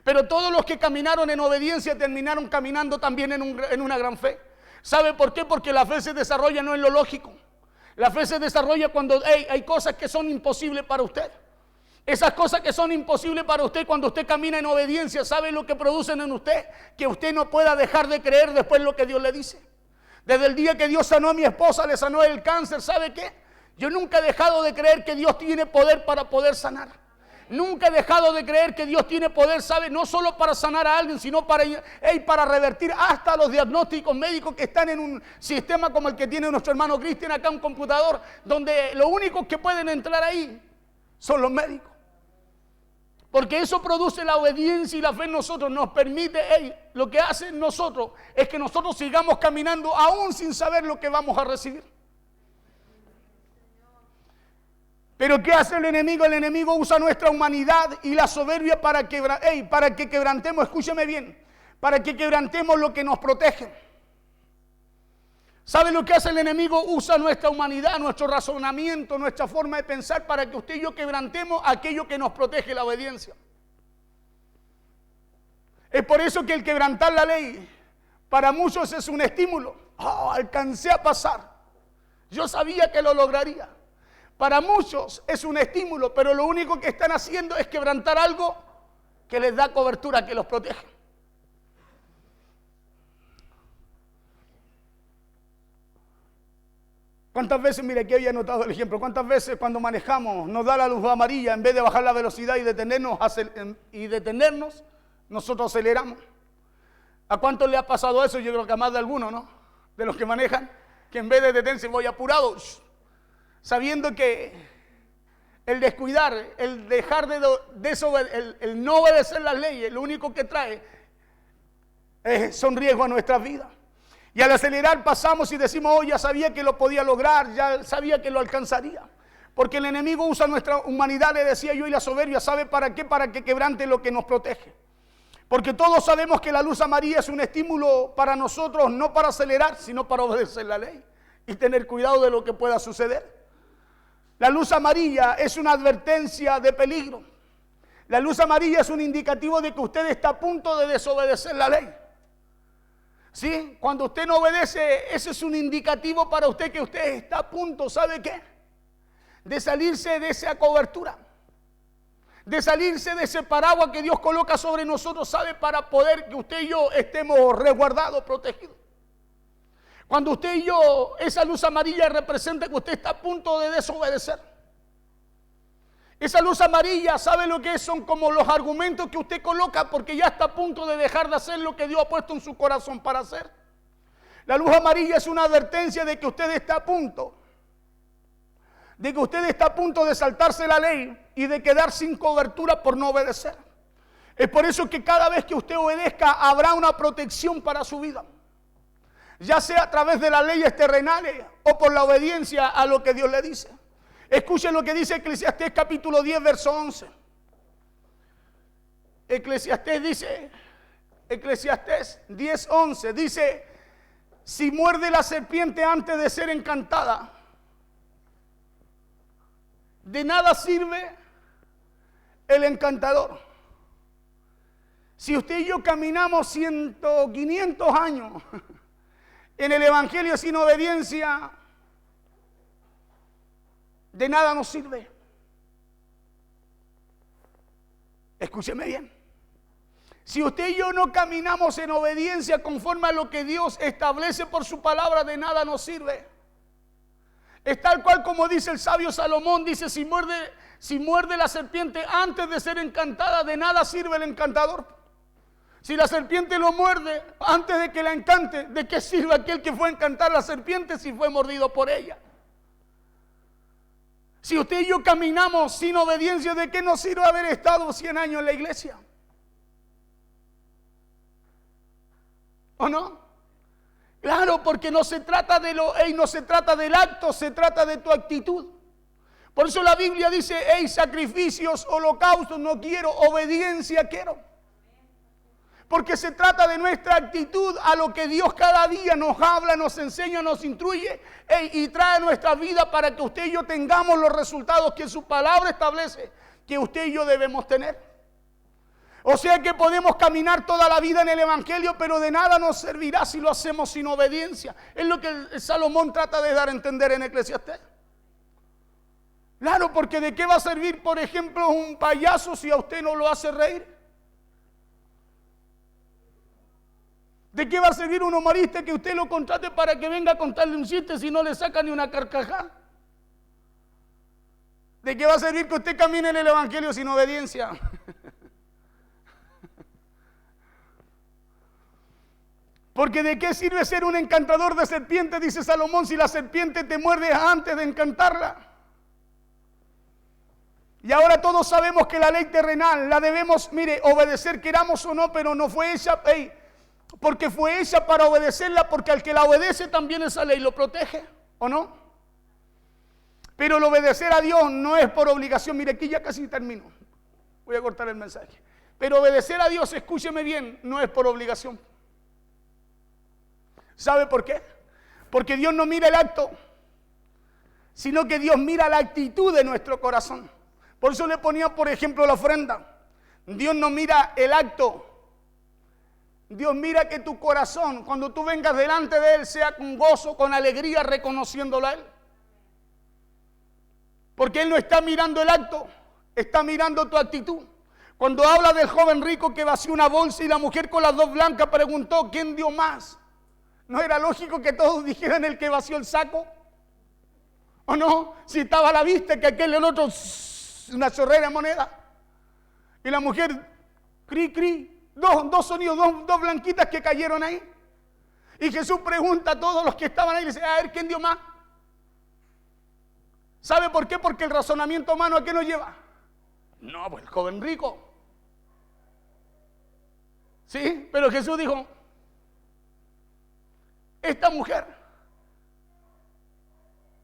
Pero todos los que caminaron en obediencia terminaron caminando también en una gran fe. ¿Sabe por qué? Porque la fe se desarrolla no en lo lógico. La fe se desarrolla cuando hay cosas que son imposibles para usted. Esas cosas que son imposibles para usted, cuando usted camina en obediencia, ¿sabe lo que producen en usted? Que usted no pueda dejar de creer después lo que Dios le dice. Desde el día que Dios sanó a mi esposa, le sanó el cáncer, ¿sabe qué? Yo nunca he dejado de creer que Dios tiene poder para poder sanar. Nunca he dejado de creer que Dios tiene poder, ¿sabe? No solo para sanar a alguien, sino para revertir hasta los diagnósticos médicos que están en un sistema como el que tiene nuestro hermano Cristian acá, un computador, donde los únicos que pueden entrar ahí son los médicos. Porque eso produce la obediencia y la fe en nosotros, nos permite, lo que hace en nosotros es que nosotros sigamos caminando aún sin saber lo que vamos a recibir. Pero ¿qué hace el enemigo? El enemigo usa nuestra humanidad y la soberbia para que quebrantemos, escúcheme bien, para que quebrantemos lo que nos protege. ¿Sabe lo que hace el enemigo? Usa nuestra humanidad, nuestro razonamiento, nuestra forma de pensar para que usted y yo quebrantemos aquello que nos protege, la obediencia. Es por eso que el quebrantar la ley para muchos es un estímulo. Alcancé a pasar. Yo sabía que lo lograría. Para muchos es un estímulo, pero lo único que están haciendo es quebrantar algo que les da cobertura, que los protege. ¿Cuántas veces, mire, aquí había anotado el ejemplo, cuántas veces cuando manejamos nos da la luz amarilla, en vez de bajar la velocidad y detenernos, nosotros aceleramos? ¿A cuánto le ha pasado eso? Yo creo que a más de alguno, ¿no? De los que manejan, que en vez de detenerse voy apurado, sabiendo que el descuidar, el dejar el no obedecer las leyes, lo único que trae son riesgos a nuestras vidas. Y al acelerar pasamos y decimos, ya sabía que lo podía lograr, ya sabía que lo alcanzaría. Porque el enemigo usa nuestra humanidad, le decía yo, y la soberbia, ¿sabe para qué? Para que quebrante lo que nos protege. Porque todos sabemos que la luz amarilla es un estímulo para nosotros, no para acelerar, sino para obedecer la ley y tener cuidado de lo que pueda suceder. La luz amarilla es una advertencia de peligro. La luz amarilla es un indicativo de que usted está a punto de desobedecer la ley. ¿Sí? Cuando usted no obedece, ese es un indicativo para usted que usted está a punto, ¿sabe qué? De salirse de esa cobertura. De salirse de ese paraguas que Dios coloca sobre nosotros, ¿sabe? Para poder que usted y yo estemos resguardados, protegidos. Cuando usted y yo, esa luz amarilla representa que usted está a punto de desobedecer. Esa luz amarilla, ¿sabe lo que es? Son como los argumentos que usted coloca porque ya está a punto de dejar de hacer lo que Dios ha puesto en su corazón para hacer. La luz amarilla es una advertencia de que usted está a punto. De que usted está a punto de saltarse la ley y de quedar sin cobertura por no obedecer. Es por eso que cada vez que usted obedezca habrá una protección para su vida. Ya sea a través de las leyes terrenales o por la obediencia a lo que Dios le dice. Escuchen lo que dice Eclesiastés capítulo 10, verso 11. Eclesiastés 10, 11 dice: si muerde la serpiente antes de ser encantada, de nada sirve el encantador. Si usted y yo caminamos 500 años en el evangelio sin obediencia, de nada nos sirve. Escúcheme bien. Si usted y yo no caminamos en obediencia conforme a lo que Dios establece por su palabra, de nada nos sirve. Es tal cual como dice el sabio Salomón, dice: si muerde la serpiente antes de ser encantada, de nada sirve el encantador. Si la serpiente lo muerde antes de que la encante, ¿de qué sirve aquel que fue a encantar la serpiente si fue mordido por ella? Si usted y yo caminamos sin obediencia, ¿de qué nos sirve haber estado 100 años en la iglesia? ¿O no? Claro, porque no se trata no se trata del acto, se trata de tu actitud. Por eso la Biblia dice: sacrificios, holocaustos no quiero, obediencia quiero. Porque se trata de nuestra actitud a lo que Dios cada día nos habla, nos enseña, nos instruye y trae a nuestra vida para que usted y yo tengamos los resultados que su palabra establece que usted y yo debemos tener. O sea que podemos caminar toda la vida en el evangelio, pero de nada nos servirá si lo hacemos sin obediencia. Es lo que el Salomón trata de dar a entender en Eclesiastés. Claro, porque ¿de qué va a servir, por ejemplo, un payaso si a usted no lo hace reír? ¿De qué va a servir un humorista que usted lo contrate para que venga a contarle un chiste si no le saca ni una carcajada? ¿De qué va a servir que usted camine en el evangelio sin obediencia? Porque ¿de qué sirve ser un encantador de serpientes, dice Salomón, si la serpiente te muerde antes de encantarla? Y ahora todos sabemos que la ley terrenal la debemos, obedecer, queramos o no, pero no fue hecha, porque fue hecha para obedecerla, porque al que la obedece también esa ley lo protege, ¿o no? Pero el obedecer a Dios no es por obligación. Mire, aquí ya casi termino. Voy a cortar el mensaje. Pero obedecer a Dios, escúcheme bien, no es por obligación. ¿Sabe por qué? Porque Dios no mira el acto, sino que Dios mira la actitud de nuestro corazón. Por eso le ponía, por ejemplo, la ofrenda. Dios no mira el acto. Dios mira que tu corazón, cuando tú vengas delante de Él, sea con gozo, con alegría, reconociéndolo a Él. Porque Él no está mirando el acto, está mirando tu actitud. Cuando habla del joven rico que vació una bolsa y la mujer con las dos blancas preguntó: ¿quién dio más? ¿No era lógico que todos dijeran el que vació el saco? ¿O no? Si estaba a la vista que aquel el otro, una chorrera de moneda. Y la mujer, cri, cri. Dos sonidos, dos blanquitas que cayeron ahí. Y Jesús pregunta a todos los que estaban ahí, dice: a ver, ¿quién dio más? ¿Sabe por qué? Porque el razonamiento humano, ¿a qué nos lleva? No, pues el joven rico. ¿Sí? Pero Jesús dijo: esta mujer.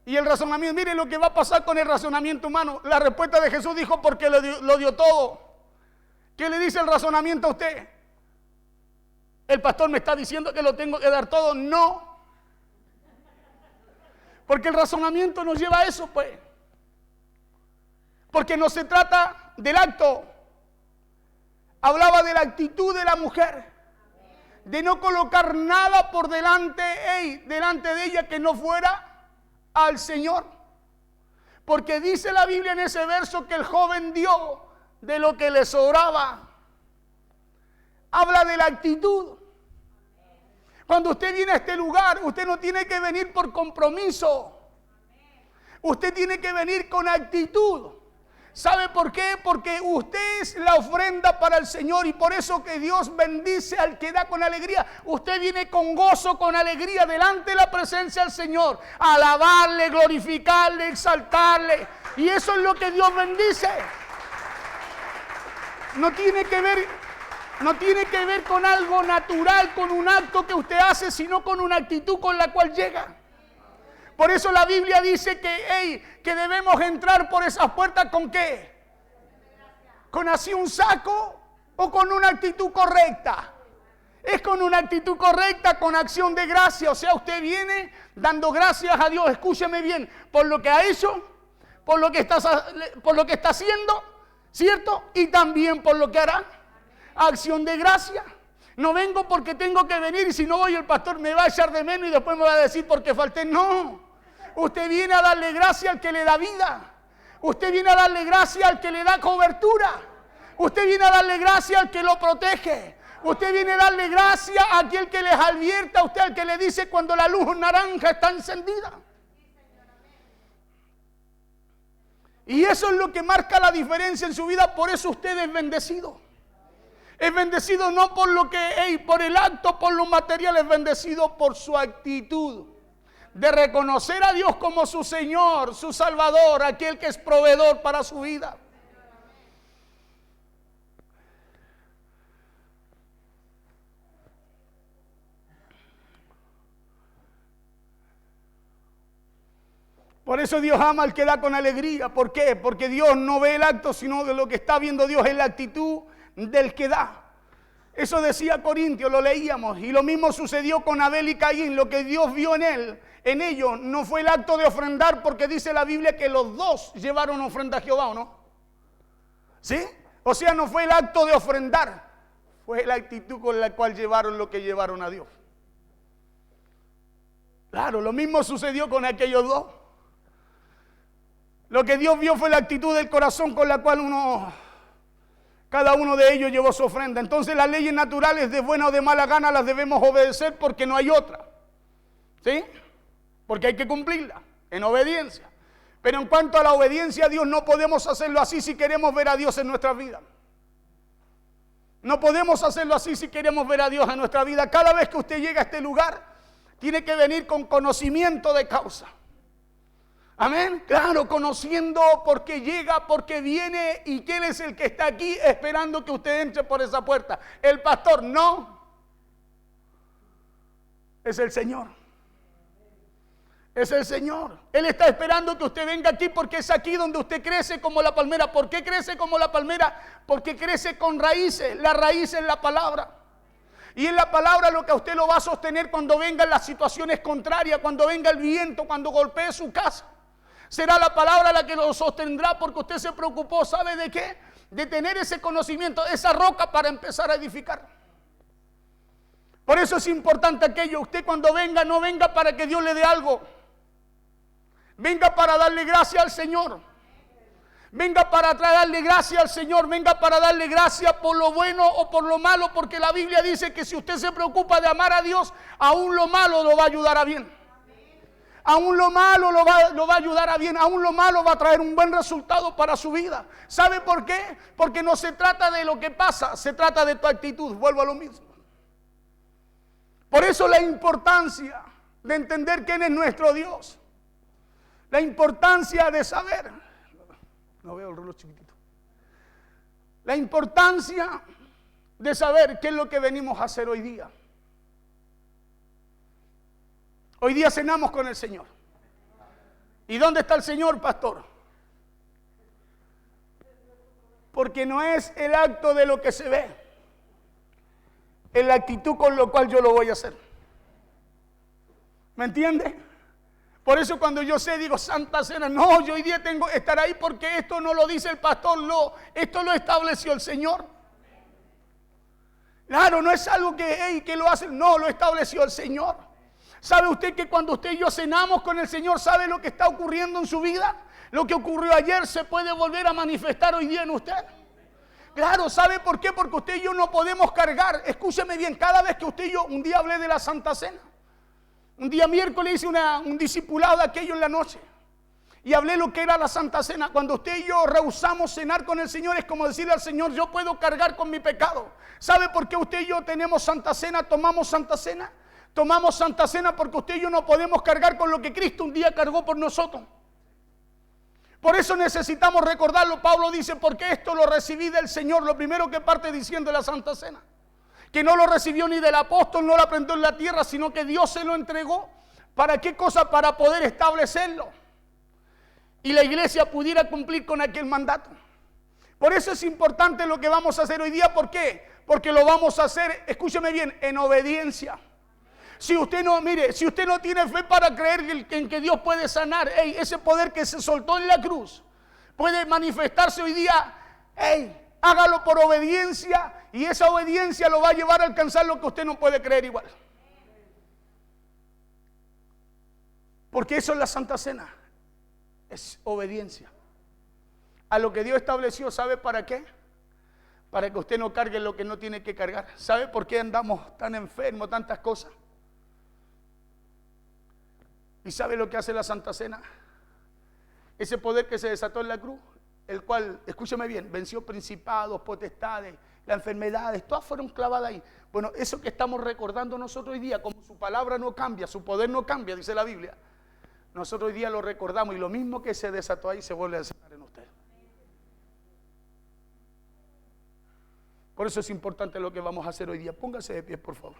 Y el razonamiento, mire lo que va a pasar con el razonamiento humano. La respuesta de Jesús dijo: porque lo dio todo. ¿Qué le dice el razonamiento a usted? El pastor me está diciendo que lo tengo que dar todo. No. Porque el razonamiento nos lleva a eso, pues. Porque no se trata del acto. Hablaba de la actitud de la mujer. De no colocar nada por delante de ella que no fuera al Señor. Porque dice la Biblia en ese verso que el joven dio de lo que le sobraba. Habla de la actitud. Cuando usted viene a este lugar, usted no tiene que venir por compromiso. Usted tiene que venir con actitud. ¿Sabe por qué? Porque usted es la ofrenda para el Señor y por eso que Dios bendice al que da con alegría. Usted viene con gozo, con alegría delante de la presencia del Señor. A alabarle, glorificarle, exaltarle. Y eso es lo que Dios bendice. No tiene que ver con algo natural, con un acto que usted hace, sino con una actitud con la cual llega. Por eso la Biblia dice que debemos entrar por esas puertas ¿con qué? ¿Con así un saco o con una actitud correcta? Es con una actitud correcta, con acción de gracia. O sea, usted viene dando gracias a Dios, escúcheme bien, por lo que ha hecho, por lo que está haciendo, ¿cierto? Y también por lo que hará. Acción de gracia. No vengo porque tengo que venir y si no voy el pastor me va a echar de menos y después me va a decir porque falté. No. Usted viene a darle gracia al que le da vida. Usted viene a darle gracia al que le da cobertura. Usted viene a darle gracia al que lo protege. Usted viene a darle gracia a aquel que les advierte a usted, al que le dice cuando la luz naranja está encendida. Y eso es lo que marca la diferencia en su vida. Por eso usted es bendecido. Es bendecido no por lo que, por el acto, por lo material, es bendecido por su actitud de reconocer a Dios como su Señor, su Salvador, aquel que es proveedor para su vida. Por eso Dios ama al que da con alegría. ¿Por qué? Porque Dios no ve el acto, sino de lo que está viendo Dios es la actitud del que da. Eso decía Corintios, lo leíamos, y lo mismo sucedió con Abel y Caín. Lo que Dios vio en ellos, no fue el acto de ofrendar, porque dice la Biblia que los dos llevaron ofrenda a Jehová, ¿o no? ¿Sí? O sea, no fue el acto de ofrendar, fue la actitud con la cual llevaron lo que llevaron a Dios. Claro, lo mismo sucedió con aquellos dos. Lo que Dios vio fue la actitud del corazón con la cual cada uno de ellos llevó su ofrenda. Entonces las leyes naturales de buena o de mala gana las debemos obedecer porque no hay otra. ¿Sí? Porque hay que cumplirla en obediencia. Pero en cuanto a la obediencia a Dios, no podemos hacerlo así si queremos ver a Dios en nuestra vida. No podemos hacerlo así si queremos ver a Dios en nuestra vida. Cada vez que usted llega a este lugar, tiene que venir con conocimiento de causa. Amén. Claro, conociendo por qué llega, por qué viene y quién es el que está aquí esperando que usted entre por esa puerta. El pastor no. Es el Señor. Es el Señor. Él está esperando que usted venga aquí porque es aquí donde usted crece como la palmera. ¿Por qué crece como la palmera? Porque crece con raíces. La raíz es la palabra. Y en la palabra lo que a usted lo va a sostener cuando vengan las situaciones contrarias, cuando venga el viento, cuando golpee su casa. Será la palabra la que lo sostendrá porque usted se preocupó, ¿sabe de qué? De tener ese conocimiento, esa roca para empezar a edificar. Por eso es importante aquello, usted cuando venga, no venga para que Dios le dé algo. Venga para darle gracias al Señor. Venga para darle gracias al Señor, venga para darle gracias por lo bueno o por lo malo, porque la Biblia dice que si usted se preocupa de amar a Dios, aún lo malo lo va a ayudar a bien. Aún lo malo lo va a ayudar a bien, aún lo malo va a traer un buen resultado para su vida. ¿Sabe por qué? Porque no se trata de lo que pasa, se trata de tu actitud. Vuelvo a lo mismo. Por eso la importancia de entender quién es nuestro Dios. La importancia de saber. No veo el reloj chiquitito. La importancia de saber qué es lo que venimos a hacer hoy día. Hoy día cenamos con el Señor. ¿Y dónde está el Señor, pastor? Porque no es el acto de lo que se ve. en la actitud con la cual yo lo voy a hacer. ¿Me entiende? Por eso cuando yo sé, digo, Santa Cena, no, yo hoy día tengo que estar ahí porque esto no lo dice el pastor, esto lo estableció el Señor. Claro, no es algo que lo hacen, no, lo estableció el Señor. ¿Sabe usted que cuando usted y yo cenamos con el Señor, sabe lo que está ocurriendo en su vida? Lo que ocurrió ayer se puede volver a manifestar hoy día en usted. Claro, ¿sabe por qué? Porque usted y yo no podemos cargar. Escúcheme bien, cada vez que usted y yo, un día hablé de la Santa Cena. Un día miércoles hice un discipulado de aquello en la noche. Y hablé lo que era la Santa Cena. Cuando usted y yo rehusamos cenar con el Señor, es como decirle al Señor, yo puedo cargar con mi pecado. ¿Sabe por qué usted y yo tenemos Santa Cena, tomamos Santa Cena? Tomamos Santa Cena porque usted y yo no podemos cargar con lo que Cristo un día cargó por nosotros. Por eso necesitamos recordarlo. Pablo dice, porque esto lo recibí del Señor. Lo primero que parte diciendo es la Santa Cena. Que no lo recibió ni del apóstol, no lo aprendió en la tierra, sino que Dios se lo entregó. ¿Para qué cosa? Para poder establecerlo. Y la iglesia pudiera cumplir con aquel mandato. Por eso es importante lo que vamos a hacer hoy día. ¿Por qué? Porque lo vamos a hacer, escúcheme bien, en obediencia. Si usted no, mire, si usted no tiene fe para creer en que Dios puede sanar, ese poder que se soltó en la cruz puede manifestarse hoy día, hágalo por obediencia y esa obediencia lo va a llevar a alcanzar lo que usted no puede creer igual. Porque eso es la Santa Cena, es obediencia a lo que Dios estableció. ¿Sabe para qué? Para que usted no cargue lo que no tiene que cargar. ¿Sabe por qué andamos tan enfermos, tantas cosas? ¿Y sabe lo que hace la Santa Cena? Ese poder que se desató en la cruz, el cual, escúcheme bien, venció principados, potestades, las enfermedades, todas fueron clavadas ahí. Bueno, eso que estamos recordando nosotros hoy día, como su palabra no cambia, su poder no cambia, dice la Biblia, nosotros hoy día lo recordamos y lo mismo que se desató ahí se vuelve a desatar en usted. Por eso es importante lo que vamos a hacer hoy día. Póngase de pie, por favor.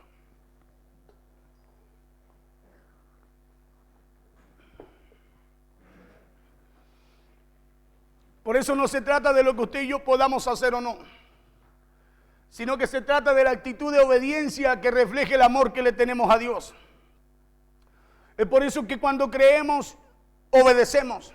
Por eso no se trata de lo que usted y yo podamos hacer o no, sino que se trata de la actitud de obediencia que refleje el amor que le tenemos a Dios. Es por eso que cuando creemos, obedecemos.